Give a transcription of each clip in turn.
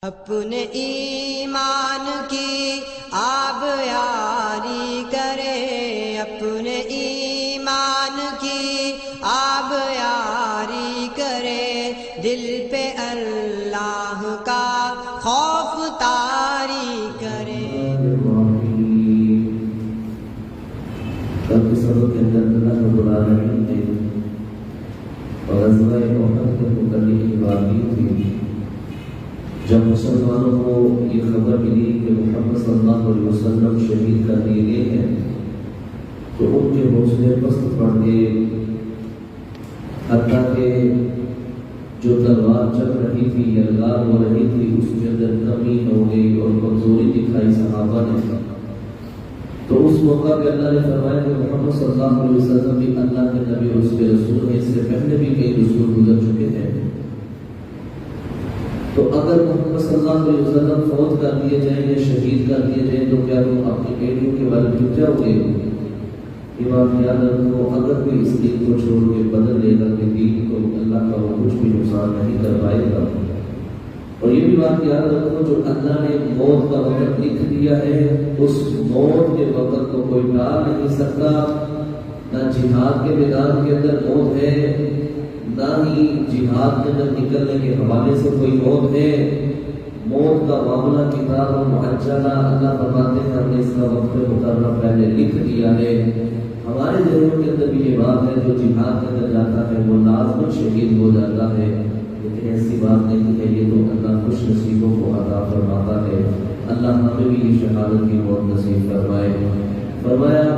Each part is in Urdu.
اپنے ایمان کی آب یاری کرے، اپنے ایمان کی آب یاری کرے، دل پہ اللہ کا خوف طاری کرے۔ کل کے سبق کے اندر اللہ رب العالمین نے غزوہ احد کے متعلق کی بات کی تھی۔ جب مسلمانوں کو یہ خبر ملی کہ محمد صلی اللہ علیہ وسلم شہید کر دیے گئے ہیں تو ان کے حوصلے پست پڑ گئے، حتیٰ کہ جو تلوار چل رہی تھی، یلغار ہو رہی تھی، اس کے اندر کمی ہو گئی اور کمزوری دکھائی صحابہ نے۔ تو اس موقع پہ اللہ نے فرمایا کہ محمد صلی اللہ علیہ وسلم بھی اللہ کے نبی اور اس کے رسول ہیں، اس سے پہلے بھی کئی رسول گزر چکے ہیں۔ تو اگر محمد صلی اللہ علیہ وسلم فوت کر دیے جائیں یا شہید کر دیے جائیں تو کیا تم اپنی بیٹیوں کے بارے میں جاؤ گے؟ یہ بات یاد رکھو، اگر کوئی اس دین کو چھوڑ کے بدل لے گا کہ دین کو اللہ کا وہ کچھ بھی نقصان نہیں کر پائے گا۔ اور یہ بھی بات یاد رکھو، جو اللہ نے موت کا وقت لکھ دیا ہے اس موت کے وقت کو کوئی ٹال نہیں سکتا۔ نہ جہاد کے میدان کے اندر موت ہے، نہ ہی جہاد کے اندر نکلنے کے حوالے سے کوئی موت ہے۔ موت کا معاملہ کتاب معجلہ اللہ فرماتے ہیں ہم نے اس کا وقت مقررہ پہلے لکھ دیا ہے۔ ہمارے ذہنوں کے اندر بھی یہ بات ہے جو جہاد کے اندر جاتا ہے وہ لازماً شہید ہو جاتا ہے، لیکن ایسی بات نہیں ہے، یہ تو اللہ خوش نصیبوں کو عطا فرماتا ہے۔ اللہ ہمیں بھی یہ شہادت کی موت نصیب فرمائے۔ فرمایا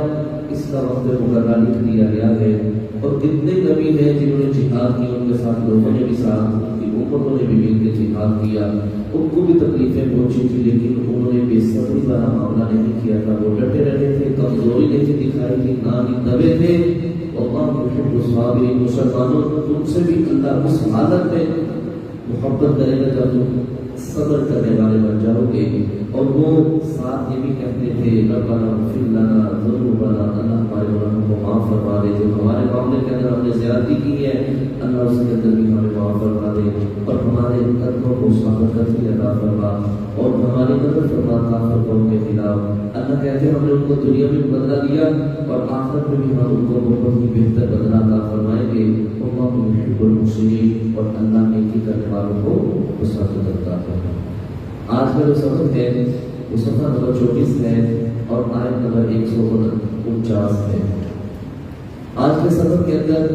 اس کا وقت مقررہ لکھ دیا گیا ہے، اور کتنے نبی ہیں جنہوں نے جہاد کی، ان کے ساتھ لوگوں نے بھی ساتھ، ان کی امتوں نے بھی مل کے جہاد کیا، ان کو بھی تکلیفیں پہنچی تھی لیکن انہوں نے بے صبری والا معاملہ نہیں کیا تھا، وہ ڈٹے رہے تھے، کمزوری نہیں دکھائی تھی، نہ ہی دبے تھے۔ اللہ یحب الصابرین، مسلمانوں تم سے بھی اللہ اس حالت میں محبت کرے گا جب تم صبر کرنے والے بن جاؤ گے۔ اور وہ ساتھ یہ بھی کہتے تھے ربنا اغفر لنا ذنوبنا، اللہ ہمارے گناہوں کو معاف فرما دے، جو ہمارے معاملے کے اندر ہم نے زیادتی کی ہے اللہ اس کے اندر بھی ہمیں معاف فرما دے، اور ہمارے قدموں کو ثابت رکھنے عطا فرما، اور ہماری مدد فرما کافر قوم کے خلاف۔ اللہ کہتے ہیں ہم نے ان کو دنیا میں بدلہ دیا اور آخرت میں بھی ہم ان کو بہت ہی بہتر بدلہ عطا فرمائیں گے۔ اللہ یحب المحسنین، اور اللہ نیکی کرنے والوں کو پسند کرتا ہے۔ آج کا جو سبق ہے وہ صفحہ نمبر 24 ہے اور آیت نمبر 149 ہے۔ آج کے سبق کے اندر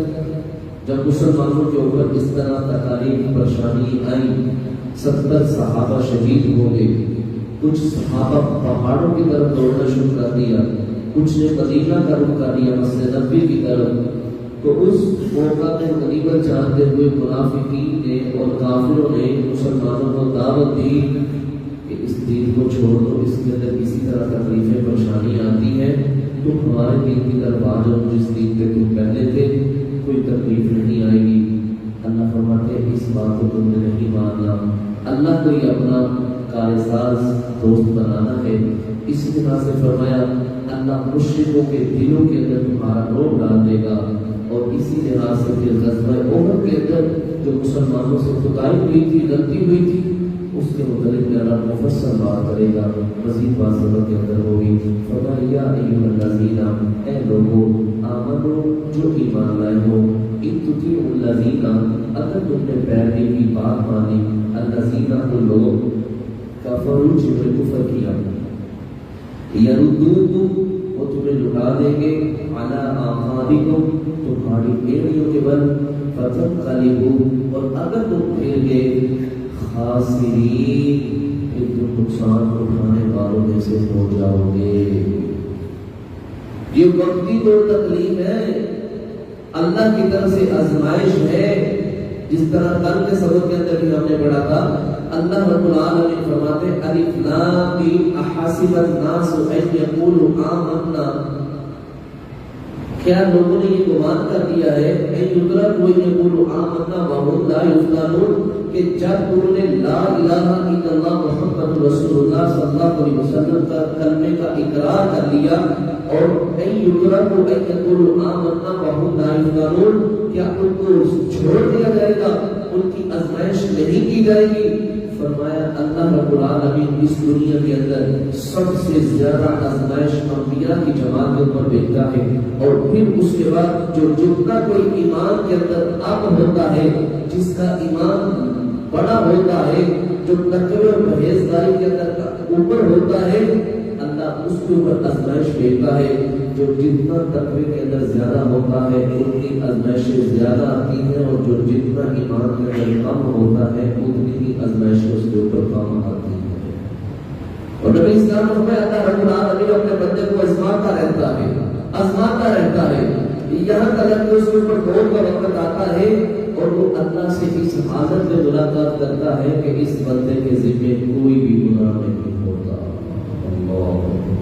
جب مسلمانوں کے اوپر اس طرح تکالیف پریشانی آئی، 70 صحابہ شہید ہو گئے، کچھ صحابہ پہاڑوں کی طرف دوڑنا شروع کر دیا، کچھ نے مدینہ کا رخ کر دیا مسجد نبوی کی طرف۔ تو اس موقع میں غنیمت جانتے ہوئے منافقین نے اور کافروں نے مسلمانوں کو دعوت دی کہ اس دین کو چھوڑ دو، اس کے اندر کسی طرح تکلیفیں پریشانی آتی ہیں، تم ہمارے دین کی طرف آ جاؤ، جس دین پہ تم پہلے تھے، کوئی تکلیف نہیں آئے گی۔ اللہ فرماتے ہیں اس بات کو تم نے نہیں ماننا، اللہ کو یہ اپنا کارساز دوست بنانا ہے۔ اسی طرح سے فرمایا اللہ مشرکوں کے دلوں کے اندر تمہارا روب ڈال دے گا، اور اسی لحاظ سے پھر غزوہ احد کے اندر جو مسلمانوں سے خدائی ہوئی تھی، غلطی ہوئی تھی، اس کے متعلق اللہ مفصل بات کرے گا، مزید بات سبق کے اندر ہوگی۔ فرمایا یا ایھا الذین، اے لوگوں، آمنو جو ایمان لائے ہو، ان تطیعوا الذین، اگر تم نے پیروی کی بات مانی، الذین وہ لوگ کفروا جنہوں نے کفر کیا، یردوکم وہ تمہیں لٹا دیں گے، علی اعقابکم تمہاری ایڑیوں کے بل، فتنقلبوا اور اگر تم پھر گئے، خاسرین پھر تم نقصان اٹھانے والوں میں سے ہو جاؤ گے۔ یہ وقتی تو تکلیف ہے، اللہ کی طرف سے آزمائش ہے، جس طرح کل کے سبق کے اندر بھی ہم نے پڑھا تھا۔ اللہ رب العالمین فرماتے ہیں الف لام میم احسب الناس ان یقولوا آمنا، کیا لوگوں نے یہ گمان کر دیا ہے ان یترکوا یقولوا آمنا وهم لا یفتنون، کہ جب انہوں نے لا الہ الا اللہ محمد رسول اللہ صلی اللہ علیہ وسلم کا کلمے کا اقرار کر لیا، اور ان یترکوا ان یقولوا آمنا وهم لا یفتنون، کیا ان کو چھوڑ دیا جائے گا، ان کی آزمائش نہیں کی جائے گی؟ فرمایا اللہ رب العالمین اس دنیا کے اندر سب سے زیادہ آزمائش انبیاء کی جماعت کے اوپر بھیجتا ہے، اور پھر اس کے بعد جو جتنا کوئی ایمان کے اندر اب ہوتا ہے، جس کا ایمان بڑا ہوتا ہے، جو تقوی اور پرہیزگاری کے اندر اوپر ہوتا ہے، اللہ اس کے اوپر آزمائش بھیجتا ہے۔ جو جتنا تقوی کے اندر زیادہ ہوتا ہے اتنی آزمائشیں زیادہ آتی ہیں، اور جو جتنا ایمان کے اندر کم ہوتا ہے اتنی ہی آزمائشیں اس کے اوپر کم آتی ہیں۔ اور نبی اسلام نے فرمایا اللہ رب العالمین اپنے بندے کو آزماتا رہتا ہے یہاں تک کہ اس کے اوپر موت کا وقت آتا ہے اور وہ اللہ سے اس حالت میں ملاقات کرتا ہے کہ اس بندے کے ذمے کوئی بھی گناہ نہیں ہوتا،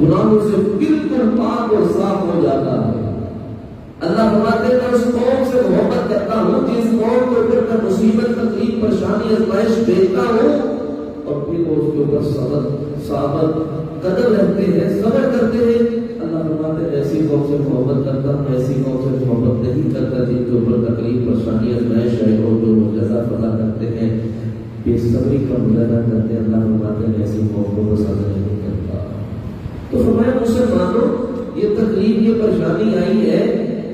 گناہوں سے بالکل پاک اور صاف ہو جاتا ہے۔ اللہ فرماتے ہیں اس قوم سے محبت کرتا ہوں جس قوم کے اوپر میں مصیبت، تکلیف، پریشانی، آزمائش بھیجتا ہوں اور پھر وہ اس کے اوپر ثابت قدم رہتے ہیں، صبر کرتے ہیں۔ اللہ فرماتے ہیں ایسی قوم سے محبت کرتا ہوں، ایسی قوم سے محبت نہیں کرتا جن کے اوپر تکلیف، پریشانی، آزمائش ہے اور جو جزا پتا کرتے ہیں، بے صبری کا مظاہرہ کرتے ہیں۔ اللہ فرماتے ہیں ایسی قوم کو پسند نہیں کرتا۔ تو فرمایا مسلمانوں یہ تکلیف، یہ پریشانی آئی ہے،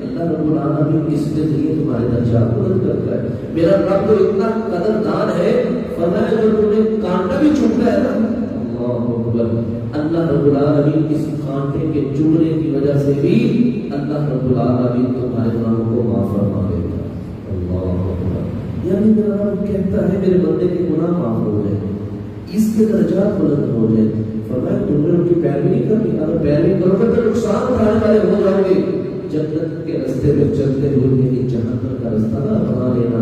اللہ رب العالمین اس کے ذریعے تمہارے درجات بلند کرتا ہے۔ میرا رب تو اتنا قدردان ہے، فرمایا جو تم نے کانٹا بھی چومتا ہے نا، اللہ اکبر، اللہ رب العالمین اس کانٹے کے چومنے کی وجہ سے بھی اللہ رب العالمین تمہارے گناہوں کو معاف فرما دے گا۔ اللہ اکبر، یعنی میرا رب کہتا ہے میرے بندے کے گناہ معاف ہو جائیں، اس کے درجات بلند ہو جائیں۔ فرمایا تم نے ان کی پیروی نہیں کرنی، اگر پیروی کرو گے تو نقصان اٹھانے والے ہو جاؤ گے۔ جنت کے راستے میں چلتے ہوئے کہیں جہنم کا راستہ نہ بنا لینا،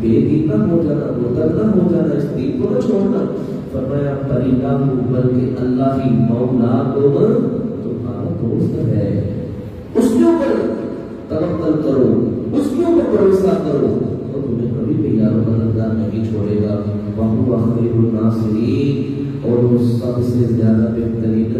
بے دین نہ ہو جانا، متر نہ ہو جانا، اس دین کو نہ چھوڑنا۔ فرمایا پریلا بلکہ اللہ ہی مولا تمہارا دوست ہے، اس کے اوپر توکل کرو، اس کے اوپر بھروسہ کرو تو تمہیں کبھی بھی یار و مددگار نہیں چھوڑے گا۔ وَهُوَ خَيْرُ النَّاصِرِينَ، اور وہ سب سے زیادہ بہترین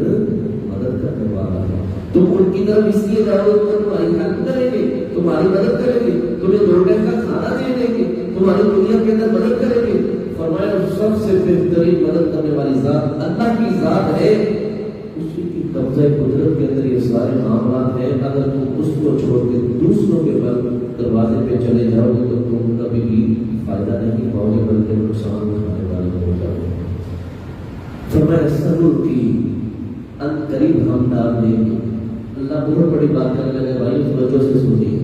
مدد کرنے والا ہے۔ تم ان کی طرف اس لیے جاؤ تو تمہاری ہیلپ کریں گے، تمہاری مدد کریں گے، تمہیں 2 ٹائم کا کھانا دے دیں گے، تمہاری دنیا کے اندر مدد کریں گے۔ فرمایا سب سے بہترین مدد کرنے والی ذات اللہ کی ذات ہے، اسی کی قبضہ قدرت کے اندر یہ سارے معاملات ہیں۔ اگر تم اس کو چھوڑ کے دوسروں کے دروازے پہ چلے جاؤ گے تو تم کبھی بھی فائدہ نہیں پاؤ گے بلکہ نقصان اٹھانے والے ہو جاؤ گے۔ فرمایا سنور کی ان قریب ہم ڈال دیں گے۔ اللہ بہت بڑی بات کرنے لگے بھائی، توجہ سے سنیے۔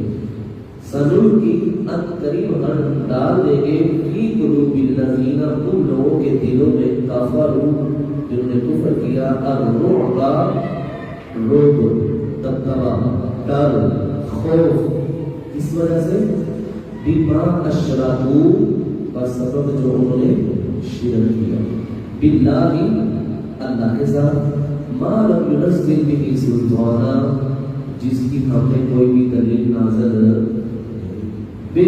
سنور کی ان قریب ہم ڈال دیں گے فی قلوب الذین، ان لوگوں کے دلوں میں کفروا، جنہوں نے کفر کیا، الرعب، رعب، دبدبا، ڈر، خوف، اس وجہ سے بما اشرکوا، بسبب جو انہوں نے شرک کیا، باللہ اللہ کے ساتھ، ما لم ينزل به سلطانا، جس کی ہم نے کوئی بھی دلیل نازل بے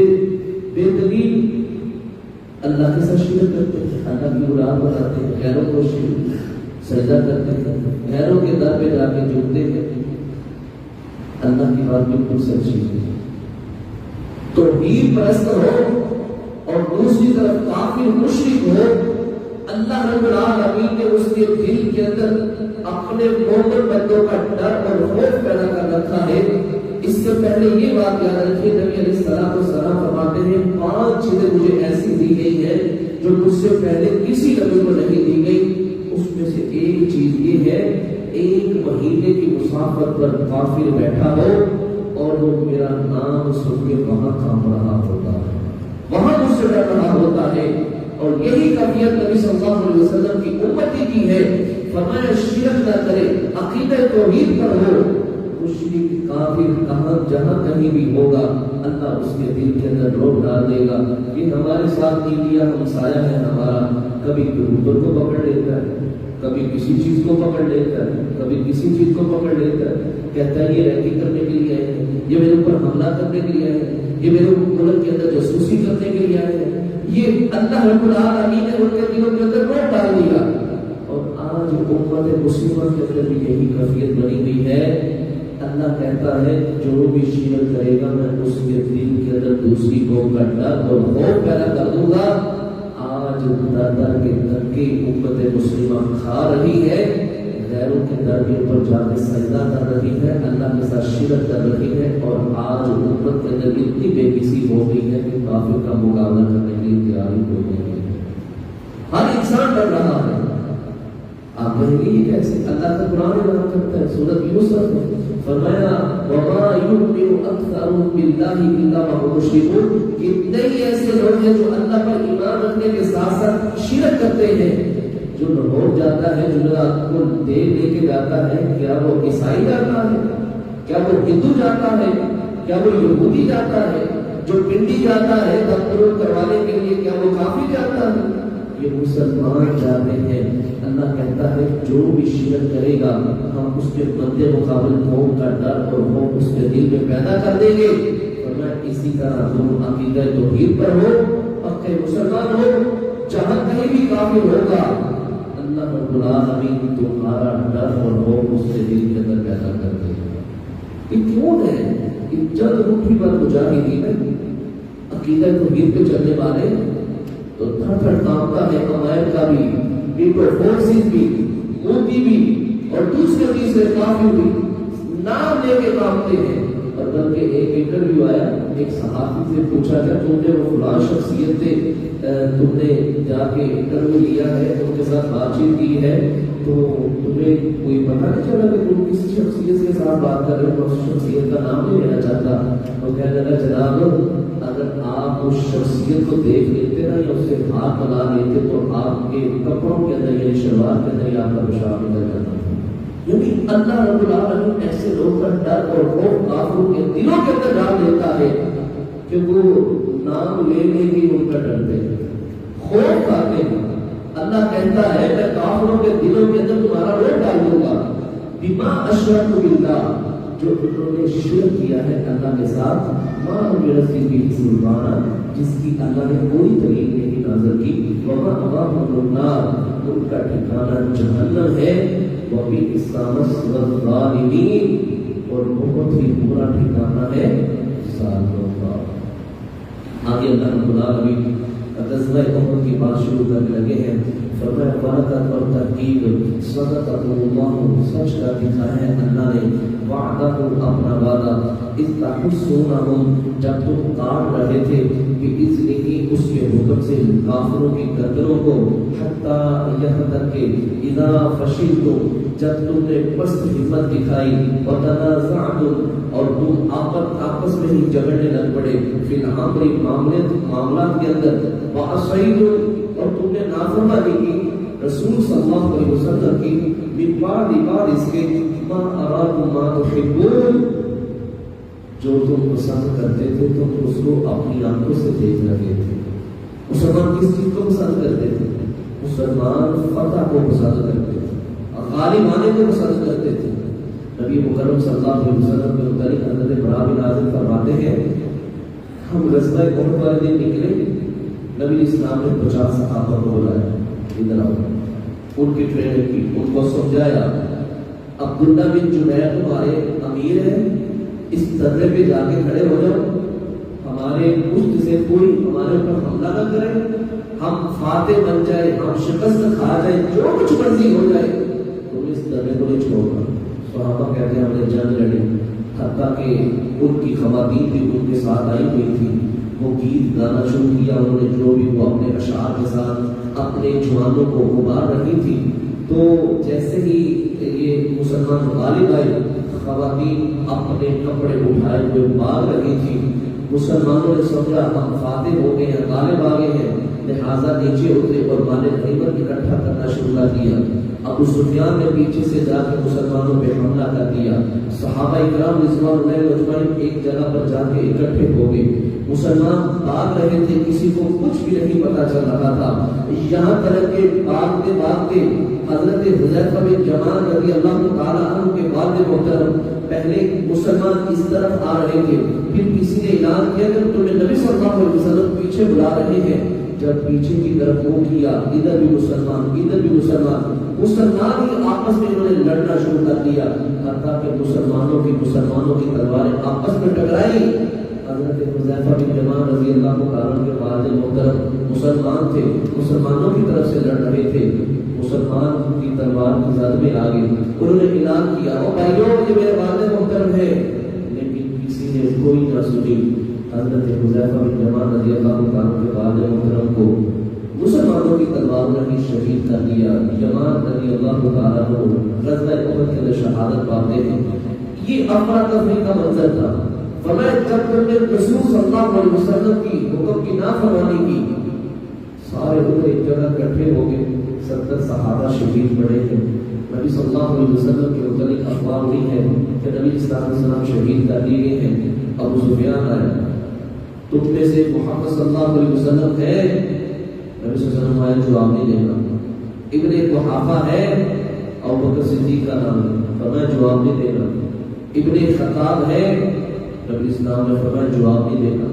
دلیل اللہ کے ساتھ شرک کرتے ہیں، اللہ کی اولاد بناتے ہیں، غیروں کو سجدہ کرتے ہیں، غیروں کے در پہ جا کے جھکتے ہیں۔ اللہ کی بات بالکل سچی ہے، توحید پرست ہو اور دوسری طرف کافر مشرک ہو، اللہ رب العالمین نے اس کے دل کے اندر اپنے مومن بندوں کا ڈر اور خوف پیدا کر رکھا ہے۔ اس سے پہلے یہ بات یاد رکھیے، نبی علیہ السلام فرماتے ہیں 5 چیزیں مجھے ایسی دی گئی ہیں جو مجھ سے پہلے کسی نبی کو نہیں دی گئی۔ اس میں سے ایک چیز یہ ہے، 1 مہینے کی مسافت پر کافر بیٹھا ہو اور وہ میرا نام سن کے وہاں کام رہا ہوتا ہے، وہاں مجھ سے ڈر رہا ہوتا ہے۔ اور یہی کیفیت نبی صلی اللہ علیہ وسلم کی امتی کی ہے۔ فرمایا شرک نہ کرے، عقیدہ توحید پر ہو۔ مشرک کافر کہاں جہاں کہیں بھی ہوگا، اللہ اس کے دل کے اندر روک ڈال دے گا۔ یہ ہمارے ساتھ نہیں کیا، ہمسایہ ہے ہمارا، کبھی کبوتر کو پکڑ لیتا ہے، کبھی کسی چیز کو پکڑ لیتا ہے، کبھی کسی چیز کو پکڑ لیتا ہے، کہتا ہے یہ ریکی کرنے کے لیے آئے ہیں، یہ میرے اوپر حملہ کرنے کے لیے آئے ہیں، یہ میرے ملک کے اندر جاسوسی کرنے کے لیے آئے ہیں۔ یہ اللہ رب العالمین نے ان کے دلوں کے اندر روک ڈال دیا۔ اور آج امت مسلمہ کے اندر بھی یہی کیفیت بنی ہوئی ہے۔ اللہ کہتا ہے جو بھی شرک کرے گا میں اس کے دل کے اندر دوسری قوم کا ڈر اور خوف پیدا کر دوں گا۔ آج در در کے دھکے امت مسلمہ کھا رہی ہے، غیروں کے درگاہ پر جا کے سجدہ کر رہی ہے، اللہ کے ساتھ شرک کر رہی ہے، اور آج امت کے اندر اتنی بے بسی ہو گئی ہے کہ کافر کا مقابلہ کرنے کے لیے تیاری ہو گئی ہے۔ ہر انسان ڈر رہا ہے۔ آپ کہیں گے یہ کیسے؟ اللہ کا قرآن بیان کرتا ہے، سورۃ یوسف میں فرمایا وَمَا يُؤْمِنُ أَكْثَرُهُم بِاللَّهِ إِلَّا وَهُمْ مُشْرِكُونَ، کتنے ہی ایسے لوگ ہیں جو اللہ پر ایمان رکھنے کے ساتھ ساتھ شرک کرتے ہیں۔ جو لوگ جاتا ہے، جو رات کو دیکھ لے کے جاتا ہے، کیا وہ عیسائی جاتا ہے؟ کیا وہ ہندو جاتا ہے؟ کیا وہ یہودی جاتا ہے؟ جو پنڈی جاتا ہے تقرر کروانے کے لیے، کیا وہ کافر جاتا ہے؟ یہ مسلمان جاتے ہیں۔ اللہ کہتا ہے جو بھی شرک کرے گا ہم اس کے مدِ مقابل قوم کا ڈر اور خوف اس کے دل میں پیدا کر دیں گے۔ فرمایا اسی طرح تم عقیدہ توحید پر ہو، پکے مسلمان ہو، جہاں کہیں بھی کافر ہوگا اللہ رب العالمین تمہارا ڈر اور خوف اس کے دل کے اندر پیدا کر دے گا۔ یہ کیوں ہے؟ یہ چند مٹھی پر مجاہدین عقیدہ توحید پہ چلنے والے تو تھر تھر کانپتا ہے، امریکہ بھی، پیپل فورسز بھی، مودی بھی، اور دوسرے تیسرے کافر بھی نام لے کے کانپتے ہیں۔ اور بلکہ ایک انٹرویو آیا، ایک صحافی سے پوچھا گیا تم نے وہ فلاں شخصیت سے تم نے جا کے انٹرویو لیا ہے، ان کے ساتھ بات چیت کی ہے، تو تمہیں کوئی پتہ نہیں چلا کہ تم کس شخصیت کے ساتھ بات کر رہے ہو؟ اس شخصیت کا نام نہیں لینا چاہتا۔ تو کہنے لگا جناب اگر آپ اس شخصیت کو دیکھ لیتے نا یا اس سے ہاتھ ملا لیتے تو آپ کے کپڑوں کے اندر یعنی شلوار کے اندر آپ کا پیشاب نکل جاتا ہے۔ یعنی اللہ رب العالمین ایسے لوگوں کا ڈر اور خوف کافروں کے دلوں کے اندر ڈال دیتا ہے کہ وہ نام لے لے کے ان کا ڈرتے ہیں، خوف کھاتے ہیں۔ اللہ کہتا ہے میں کافروں کے دلوں کے اندر تمہارا روح ڈال دوں گا، بما اشرکوا باللہ، جو انہوں نے شرک کیا ہے اللہ کے ساتھ، ما برسل بھی سلطانہ، جس کی اللہ نے کوئی دلیل نہیں نازل کی، وما اواہم النار، ان کا ٹھکانہ جہنم ہے، وبئس مثوى الظالمین، اور بہت ہی برا ٹھکانہ ہے ظالموں کا۔ آگے اللہ رب العالمین غزوہ احد کی بات شروع کرنے لگے ہیں۔ فرمایا برکت اور تحقیق صدقۃ اللہ، سچ کا دکھایا ہے اللہ نے، وعدہ اپنا وعدہ، اذ تحسونہم، جب تم کاٹ رہے تھے، بإذنہ، اس کے حکم سے کافروں کی گردنوں کو، حتی یہاں تک کہ اذا فشلتم، جب تم نے پست ہمت دکھائی، وتنازعتم، اور تم آپس میں ہی جھگڑنے لگ پڑے، فی الامر، معاملات کے اندر، وعصیتم، اور تم نے نافرمانی کی رسول صلی اللہ علیہ وسلم کی، من بعد اس کے، ما اراکم ما تحبون، جو تم پسند کرتے تھے تم اس کو اپنی آنکھوں سے دیکھ رہے تھے۔ مسلمان کس چیز کو پسند کرتے تھے؟ مسلمان فتح کو پسند کرتے تھے، غالب آنے کو پسند کرتے تھے۔ نبی مکرم صلی اللہ علیہ وسلم کے متعلق حضرت برا بن عازب فرماتے ہیں ہم غزوہ احد والے دن نکلے، نبی اسلام نے 50 صحابہ کو بلایا، ادھر آؤ، ان کی ٹریننگ کی، ان کو سمجھایا، عبداللہ بن جبیر تمہارے امیر ہیں، اس درے پہ جا کے کھڑے ہو جاؤ، ہمارے پشت سے کوئی ہمارے اوپر حملہ نہ کرے، ہم فاتح بن جائے، ہم شکست کھا جائے، جو کچھ مرضی ہو جائے، تم اس درے کو نہیں چھوڑنا۔ صحابہ کہتے ہیں ہم نے جنگ لڑی، حتیٰ کہ ان کی خواتین بھی ان کے ساتھ آئی ہوئی تھی، وہ گیت گانا شروع کیا، انہوں نے جو بھی وہ اپنے اشعار کے ساتھ اپنے جوانوں کو ابھار رہی تھی۔ تو جیسے ہی یہ مسلمان غالب آئے، خواتین اپنے کپڑے اٹھائے ہوئے بھاگ رہی تھی، مسلمانوں نے سمجھا ہم فاتح ہو گئے ہیں، غالب آ گئے ہیں، لہٰذا نیچے اترے اور مال غنیمت اکٹھا کرنا شروع کر دیا۔ ابو سفیان نے پیچھے سے جا کے مسلمانوں پہ حملہ کر دیا، صحابہ اکرام رضوان اللہ اجمعین ایک جگہ پر جا کے اکٹھے ہو گئے، مسلمان بھاگ رہے تھے، کسی کو کچھ بھی نہیں پتا چل رہا تھا، یہاں تک کہ بھاگتے بھاگتے حضرت حذیفہ بن یمان رضی اللہ تعالیٰ عنہ کے والد محترم پہلے مسلمان اس طرف آ رہے تھے، پھر کسی نے اعلان کیا کہ تمہیں نبی صلی اللہ علیہ وسلم پیچھے بلا رہے ہیں، جب پیچھے کی طرف وہ کیا، ادھر بھی مسلمان ادھر بھی مسلمان ہی آپس میں انہوں نے لڑنا شروع کر دیا، حتیٰ کہ مسلمانوں کی تلواریں آپس میں ٹکرائی، حضرت حذیفہ بن یمان رضی اللہ عنہ کے والد محترم مسلمان تھے، مسلمانوں کی طرف سے لڑ رہے تھے، مسلمان کی تلوار کی زد میں آ گئی، انہوں نے اعلان کیا او بھائیو یہ میرے والد محترم ہے، لیکن کسی نے کوئی نہ سنی۔ حضرت حذیفہ بن یمان رضی اللہ عنہ کے والد محترم کو مسلمانوں کی تلواروں نے شہید کر دیا۔ یمان رضی اللہ تعالیٰ عنہ غزوہ احد کے اندر شہادت پاتے ہیں۔ یہ افراتفری کا منظر تھا۔ فرمایا جب تم نے رسول صلی اللہ علیہ وسلم کی حکم کی نافرمانی کی، سارے لوگ ایک جگہ اکٹھے ہو گئے، 70 صحابہ شہید پڑے ہیں۔ نبی صلی اللہ علیہ وسلم کے متعلق افواہ ہوئی ہے کہ نبی صلی اللہ علیہ وسلم شہید کر دیے گئے ہیں۔ ابو سفیان آئے، تم میں سے محمد صلی اللہ علیہ وسلم ہے؟ نبی صلی اللہ علیہ وسلم آئے، جواب نہیں دینا۔ ابن قحافہ ہے؟ ابو بکر صدیق کا نام ہے، فرمایا جواب نہیں دینا۔ ابن خطاب ہے؟ نبی اسلام نے فرمایا جواب نہیں دینا۔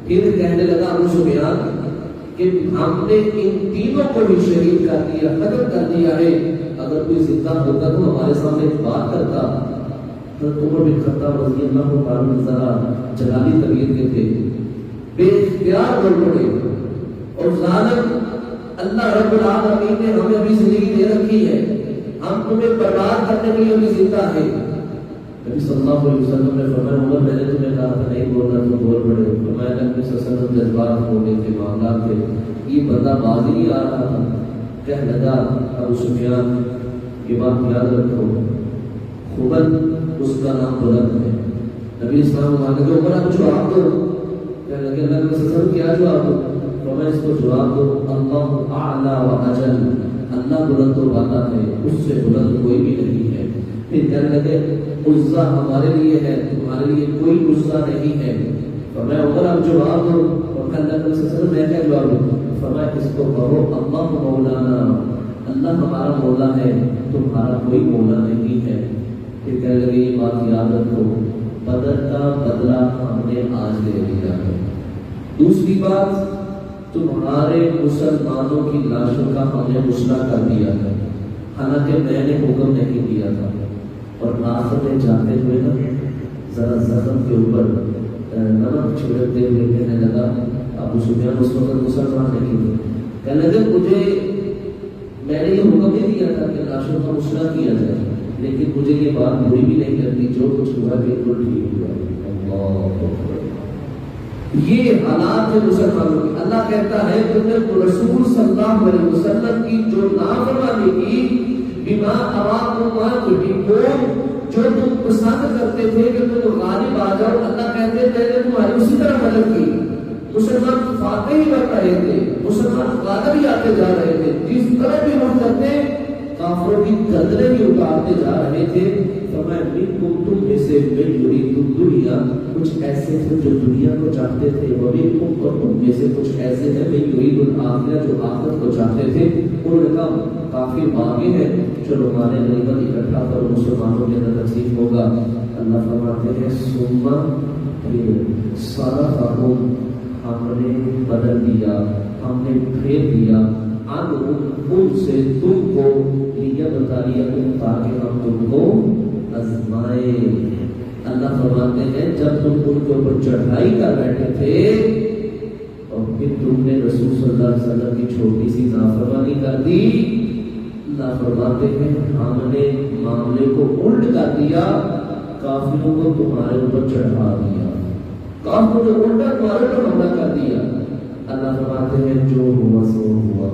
پھر کہنے لگا ابو سفیان کہ ہم نے ان تینوں کو بھی شہید کر دیا، قتل کر دیا ہے، اگر کوئی زندہ ہوتا تو ہمارے سامنے ایک بات کرتا۔ حضرت عمر بن خطاب رضی اللہ عنہ ذرا جلالی طبیعت کے تھے، بے اختیار بول پڑے، اور ظالم اللہ رب العالمین نے ہمیں ابھی زندگی دے رکھی ہے، ہم تمہیں برباد کرنے کے لیے ابھی زندہ ہے۔ نبی صلی اللہ علیہ وسلم نے فرمایا عمر میں نے تمہیں کہا تھا نہیں بولنا، تم بول پڑے۔ فرمایا نبی صلی اللہ علیہ وسلم جذبات ہو گئے تھے، معاملات تھے، یہ بندہ باز ہی نہیں آ رہا تھا۔ کہنے لگا ابو سفیان یہ بات یاد رکھو، خبل اس کا نام بلند ہے۔ نبی اسلام نے کہا عمر آپ جواب دو۔ کہنے لگے اللہ کے وسلم کیا جواب دو؟ فرمایا اس کو جواب دو اللہ اعلی و اجل، اللہ بلند و بالا ہے، اس سے بلند کوئی بھی نہیں ہے۔ پھر کہنے لگے عزا ہمارے لیے ہے، تمہارے لیے کوئی عزا نہیں ہے۔ فرمایا عمر آپ جواب دو۔ اور اللہ کے وسلم میں کیا جواب دوں؟ فرمایا اس کو کہو اللہ مولانا، اللہ ہمارا مولا ہے، تمہارا کوئی مولا نہیں ہے۔ پھر کہنے لگے یہ بات یاد رکھو، بدر کا بدلہ ہم نے آج لے لیا ہے۔ دوسری بات، تمہارے مسلمانوں کی لاشوں کا ہم نے غسل کر دیا ہے، حالانکہ میں نے حکم نہیں دیا تھا۔ اور آخر میں جاتے ہوئے نا ذرا زخم کے اوپر نمک چھڑکتے ہوئے کہنے لگا، ابو سفیان اس وقت مسلمان نہیں تھے، کہنے لگے مجھے میں نے یہ حکم نہیں دیا تھا کہ لاشوں کا غسل کیا جائے، لیکن مجھے یہ بات بری بھی نہیں لگتی، جو کچھ ہوا بالکل ٹھیک ہوا۔ اللہ یہ حالات ہے مسلمانوں کی۔ اللہ کہتا ہے تم نے رسول صلی اللہ علیہ وسلم کی جو نافرمانی کی، بما اراکم ما تحبون، جو تم پسند کرتے تھے کہ تم غالب آ جاؤ، اللہ کہتے ہیں میں نے تمہاری اسی طرح مدد کی۔ مسلمان فاتح ہی بن رہے تھے، مسلمان غالب ہی آتے جا رہے تھے، جس طرح بھی ہم کرتے کافروں کی گردنیں بھی اتارتے جا رہے تھے۔ فرمایا منکم، تم میں سے من یرید الدنیا، کچھ ایسے تھے جو دنیا کو چاہتے تھے، ومنکم، اور تم میں سے کچھ ایسے ہیں من یرید الآخرہ، جو آخرت کو چاہتے تھے۔ انہوں نے کہا کافی باغی ہے، چلو ہمارے غنیمت اکٹھا کرو، مسلمانوں کے اندر تقسیم ہوگا۔ اللہ فرماتے ہیں ثم، پھر صرفہم، ہم نے بدل دیا، ہم نے پھیر دیا، ان سے تم کو لیبتلیکم، تاکہ ہم تم کو آزمائیں۔ اللہ فرماتے ہیں جب تم ان کے اوپر چڑھائی کر بیٹھے تھے اور پھر تم نے رسول صلی اللہ علیہ وسلم کی چھوٹی سی نافرمانی کر دی، اللہ فرماتے ہیں ہم نے معاملے کو الٹ کر دیا، کافروں کو تمہارے اوپر چڑھا دیا، کافروں نے الٹا تمہارے پر حملہ کر دیا۔ اللہ فرماتے ہیں جو ہوا سو ہوا،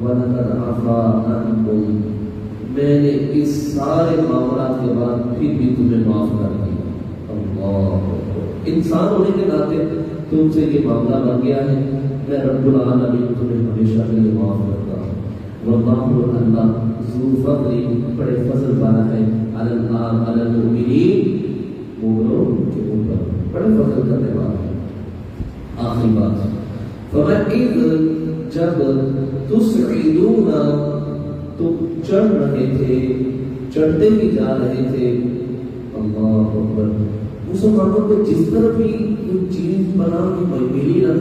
وَلَقَدْ عَفَا عَنْكُمْ، میں نے اس سارے معاملات کے بعد پھر بھی تمہیں معاف کر دیا۔ اللہ، انسان ہونے کے ناطے تم سے یہ معاملہ بن گیا ہے، میں رب العالمین تمہیں ہمیشہ کے لیے معاف کرتا ہوں۔ واللہ، اللہ ذو فضل، بڑے فضل والا ہے، علی المؤمنین، مومنوں کے اوپر بڑے فضل کرنے والا ہے۔ آخری بات، فَمَنْ جب تسعدون، تم چڑھ رہے تھے، چڑھتے ہی جا رہے تھے، اللہ اکبر، مسلمانوں کو جس طرح بھی کوئی چیز بنا کے ملی نا،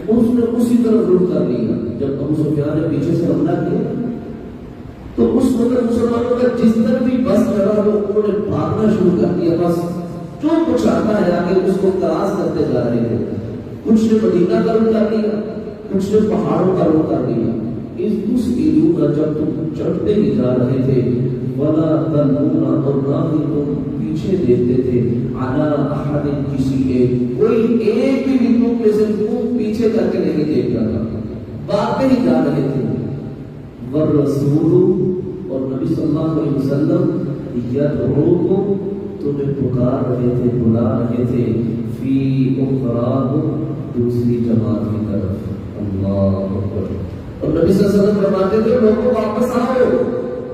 اس نے اسی طرح رخ کر لیا۔ جب ابو سفیان نے پیچھے سے حملہ کیا تو اس وقت مسلمانوں کا جس طرح بھی بس چڑھا وہ انہوں نے بھاگنا شروع کر دیا، بس جو کچھ آتا ہے آگے اس کو تلاش کرتے جا رہے تھے. کچھ نے مدینہ کا رخ کر لیا, کچھ نے پہاڑوں کا رخ کر لیا. اس ایلو کا جب تم چڑھتے ہی جا رہے تھے, ولا تلون, اور نہ ہی تم پیچھے دیکھتے تھے, علی احد, کسی ایک, کوئی ایک بھی تم میں سے تم پیچھے کر کے نہیں دیکھتا تھا, باتیں ہی جا رہے تھے. والرسول, اور نبی صلی اللہ علیہ وسلم یدعوکم, تمہیں پکار رہے تھے, بلا رہے تھے, فی اخراکم, دوسری جماعت کی طرف. اللہ اکبر. اور نبی صلی اللہ علیہ وسلم فرماتے تھے لوگوں واپس آؤ,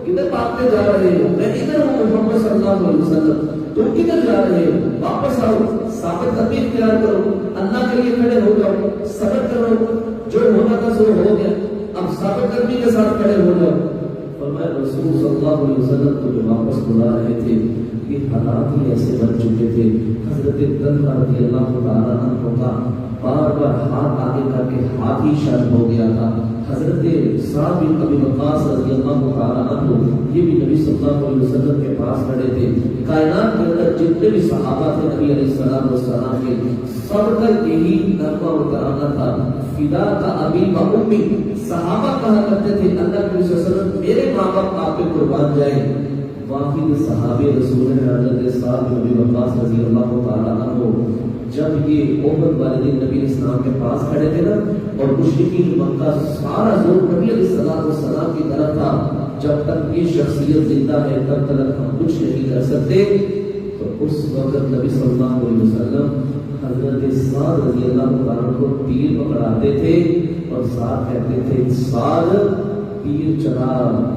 کدھر بھاگتے جا رہے ہو, میں ادھر ہوں محمد صلی اللہ علیہ وسلم, تم کدھر جا رہے ہو, واپس آؤ, ثابت قدمی اختیار کرو, اللہ کے لیے کھڑے ہو جاؤ, صبر کرو, جو ہونا تھا سو ہو گیا, اب ثابت قدمی کے ساتھ کھڑے ہو جاؤ. فرمایا رسول صلی اللہ علیہ وسلم تمہیں واپس بلا رہے تھے. یہ حالات ہی ایسے بن چکے تھے. حضرت طلحہ رضی اللہ تعالیٰ عنہ کا بار بار ہاتھ آگے کر کے ہاتھ ہی شرم ہو گیا تھا. حضرت سعد بن ابی وقاص رضی اللہ تعالیٰ عنہ, یہ بھی نبی صلی اللہ علیہ وسلم کے پاس کھڑے تھے. کائنات کے اندر جتنے بھی صحابہ تھے نبی علیہ السلام والسلام کے, سب کا یہی نغمہ و ترانہ تھا, فدا کا ابی و امی. صحابہ کہا کرتے تھے اللہ کے رسول صلی اللہ علیہ وسلم میرے ماں باپ آپ پہ قربان جائیں. واحد صحابی رسول حضرت سعد بن ابی وقاص رضی اللہ تعالیٰ عنہ, جب یہ احد والے دن نبی اسلام کے پاس کھڑے تھے نا, اور مشرکین مکہ سارا زور نبی علیہ السلام کی طرف تھا, جب تک یہ شخصیت زندہ ہے تب تک ہم کچھ نہیں کر سکتے. تو اس وقت نبی صلی اللہ علیہ وسلم حضرت سعد رضی اللہ عنہ کو تیر پکڑاتے تھے اور ساتھ کہتے تھے سعد تیر چلا,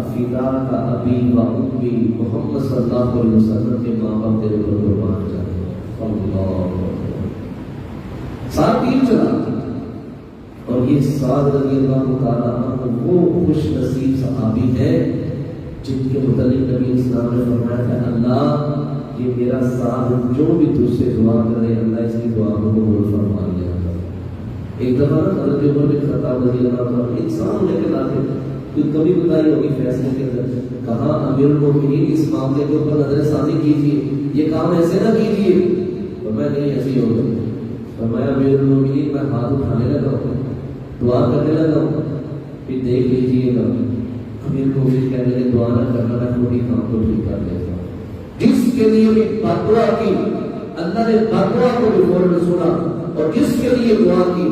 فدا کا ابی و امی, محمد صلی اللہ علیہ وسلم کے ماں باپ تیرے پر قربان جائیں. اللہ ساتھ تیر چلا. اور یہ سعد رضی اللہ تعالیٰ عنہ وہ خوش نصیب صحابی ہے جن کے متعلق نبی اسلام نے فرمایا تھا اللہ یہ میرا سعد جو بھی تجھ سے دعا کرے اللہ اس کی دعا کو قبول فرما لیا. ایک دفعہ نا حضرت عمر بن خطاب رضی اللہ تعالیٰ انسان لے کے لاتے, کبھی بتائی ہوگی فیصلے کے اندر, کہا امیر المومنین اس معاملے کے اوپر نظر ثانی کیجیے, یہ کام ایسے نہ کیجیے. تو میں نہیں ایسی ہوگا. فرمایا امیر المومنین میں ہاتھ اٹھانے لگا ہوں, دعا کرنے لگا ہوں, پھر دیکھ لیجیے گا. امیر المومنین کہنے لگے دعا نہ کرنا, میں کوئی کام تو ٹھیک کر دیتا ہوں. جس کے لیے بھی دعا کی اللہ نے دعا کو بھی فوراً سنا, اور جس کے لیے دعا کی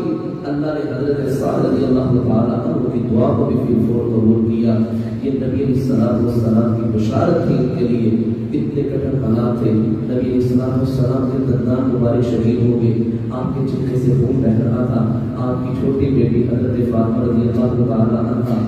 اللہ نے حضرت سعد رضی اللہ تعالیٰ عنہ کی دعا کو بھی پھر فوراً قبول کیا. یہ نبی علیہ السلام کی بشارت تھی ان کے لیے. اتنے کٹر حالات تھے, نبی علیہ السلام کے دندان مبارک شہید ہو گئے, آپ کے چہرے سے خون بہہ رہا تھا. آپ کی چھوٹی بیٹی حضرت فاطمہ رضی اللہ تعالیٰ عنہ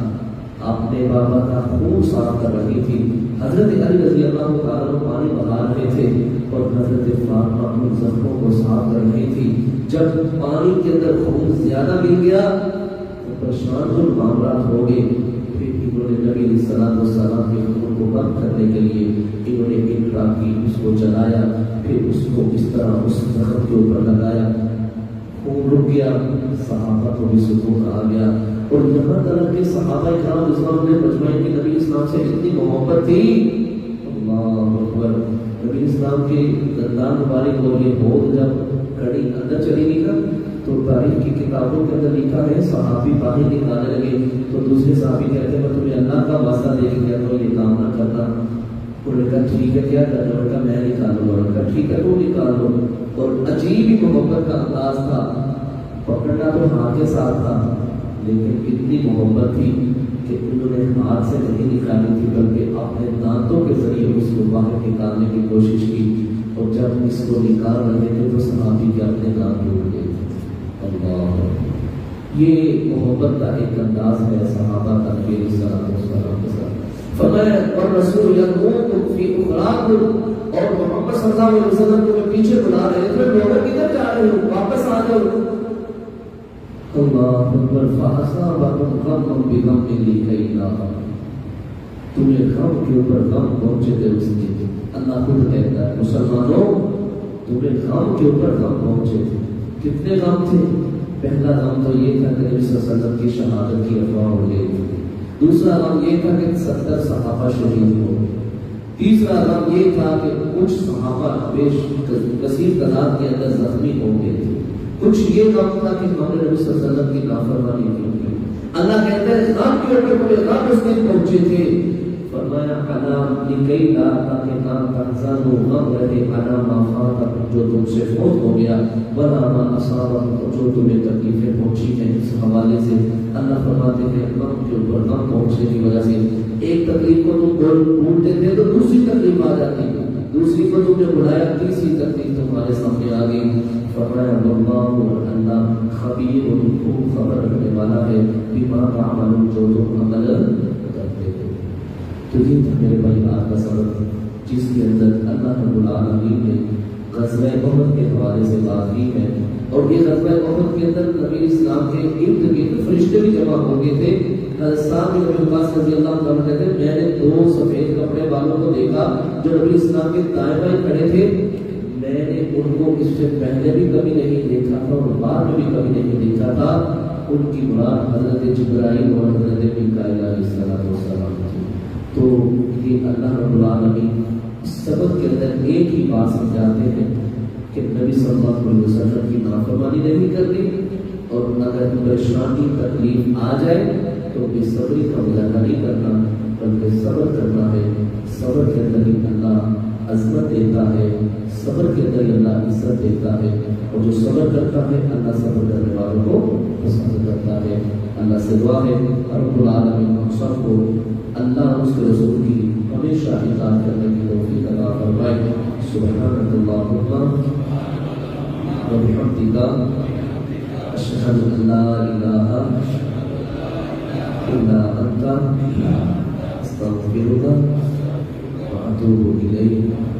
اپنے بابا کا خون صاف کر رہی تھی. حضرت علی رضی اللہ تعالیٰ عنہ پانی بہا رہے تھے اور حضرت فاطمہ ان زخموں کو صاف کر رہی تھی. جب پانی کے اندر خون زیادہ مل گیا تو پریشان ہوئے, معاملات ہو گئے. پھر انہوں نے نبی علیہ السلام کے خون کو بند کرنے کے لیے انہوں نے ایک راکھی اس کو جلایا, پھر اس کو اس طرح اس زخم کے اوپر لگایا, خون رک گیا, صحابہ کو بھی سکون آ گیا. اور یہاں تک کہ صحابہ کرام رضوان نے مجمعین کے نبی اسلام سے اتنی محبت تھی. اللہ اکبر. نبی اسلام کے دندان مبارک اور یہ بہت جب کڑی اندر چلی گئی نا تو تاریخ کی کتابوں کے اندر لکھا ہے صحابی باہر نکالنے لگے تو دوسرے صحابی کہتے ہیں تمہیں اللہ کا واسطہ دے کے کیا تو یہ کام نہ کرنا. انہوں نے کہا ٹھیک ہے کیا کرنا, انہوں نے کہا میں نکالوں گا. انہوں نے کہا ٹھیک ہے تو نکال لو. اور عجیب ہی محبت کا انداز تھا, پکڑنا تو ہاتھ کے ساتھ تھا لیکن اتنی محبت تھی کہ انہوں نے ہاتھ سے نہیں نکالی تھی بلکہ اپنے دانتوں کے ذریعے اس کو باہر نکالنے کی کوشش کی. اور جب اس کو نکال رہے تھے تو صحابی کے اپنے دانت ٹوٹ گئے. اللہ, یہ محبت کا ایک انداز ہے صحابہ کا نبی علیہ السلام کے ساتھ. فرمایا اور رسول یدعوکم فی اخراکم, اور محمد صلی اللہ علیہ وسلم کو پیچھے بلا رہے تھے, لوگ کدھر جا رہے ہو, واپس آ جاؤ. اللہ اکبر. فاصابکم غم بغم لکئی لا, تمہیں غم کے اوپر غم پہنچے تھے اس دن. اللہ خود کہتا ہے مسلمانوں تمہیں غم کے اوپر غم پہنچے تھے. کتنے غم تھے؟ پہلا غم تو یہ تھا کہ نبی صلی اللہ علیہ وسلم کی شہادت کی افواہ ہو گئی. دوسرا غم یہ تھا کہ 70 صحابہ شہید ہو. تیسرا غم یہ تھا کہ کچھ صحابہ کثیر تعداد کے اندر زخمی ہو گئے تھے. کچھ یہ غم تھا کہ ہمارے نبی صلی اللہ علیہ وسلم کی نافرمانی کیوں کی. اللہ کہتے ہیں غم کے اوپر بڑے غم اس دن پہنچے تھے. فرمایا علام لکئی لا تاکہ نام تحزنوا غم رہے علی ما فاتکم جو تم سے فوت ہو گیا ولا ما اصابکم جو تمہیں تکلیفیں پہنچی ہیں. اس حوالے سے اللہ فرماتے ہیں غم کے اوپر غم پہنچنے کی وجہ سے ایک تکلیف کو تم ڈھونڈتے تھے تو دوسری تکلیف آ جاتی, دوسری کو تم نے بلایا تیسری تکلیف تمہارے سامنے آ گئی. فرمایا واللہ اللہ خبیر خوب خبر رکھنے والا ہے بما تعملون جو تم عمل کرتے ہو. تو یہ تھا میرے بھائی آج کا سبق جس کے اندر اللہ رب العالمین نے غزوہ احد کے حوالے سے بات کی ہے. اور یہ غزوہ احد کے اندر نبی اسلام کے ارد گرد فرشتے بھی جمع ہو گئے تھے. سعد بن ابی وقاص رضی اللہ عنہ کہتے ہیں میں نے دو سفید کپڑے والوں کو دیکھا جو نبی اسلام کے دائیں بائیں کھڑے تھے. میں نے ان کو اس سے پہلے بھی کبھی نہیں دیکھا تھا اور بعد میں بھی کبھی نہیں دیکھا تھا. ان کی مراد حضرت جبرائیل اور حضرت میکائیل علیہ السلام تھی. تو یہ اللہ رب العالمین سبق کے اندر ایک ہی بات سمجھاتے ہیں کہ نبی صلی اللہ علیہ وسلم کی نافرمانی نہیں کرنی, اور اگر پریشانی تکلیف آ جائے تو بے صبری کا مظاہرہ نہیں کرنا بلکہ صبر کرنا ہے. صبر کے اندر ہی اللہ عظمت دیتا ہے, صبر کے اندر ہی اللہ عزت دیتا ہے, اور جو صبر کرتا ہے اللہ صبر کرنے والوں کو پسند کرتا ہے. اللہ سے دعا ہے رب العالمین ہم سب کو اللہ اور اس کے رسول کی ہمیشہ اطاعت کرنے کی توفیق عطا فرمائے. سبحانک اللہم و بحمدک اشہد ان لا الہ الا انت استغفرک واتوب الیک.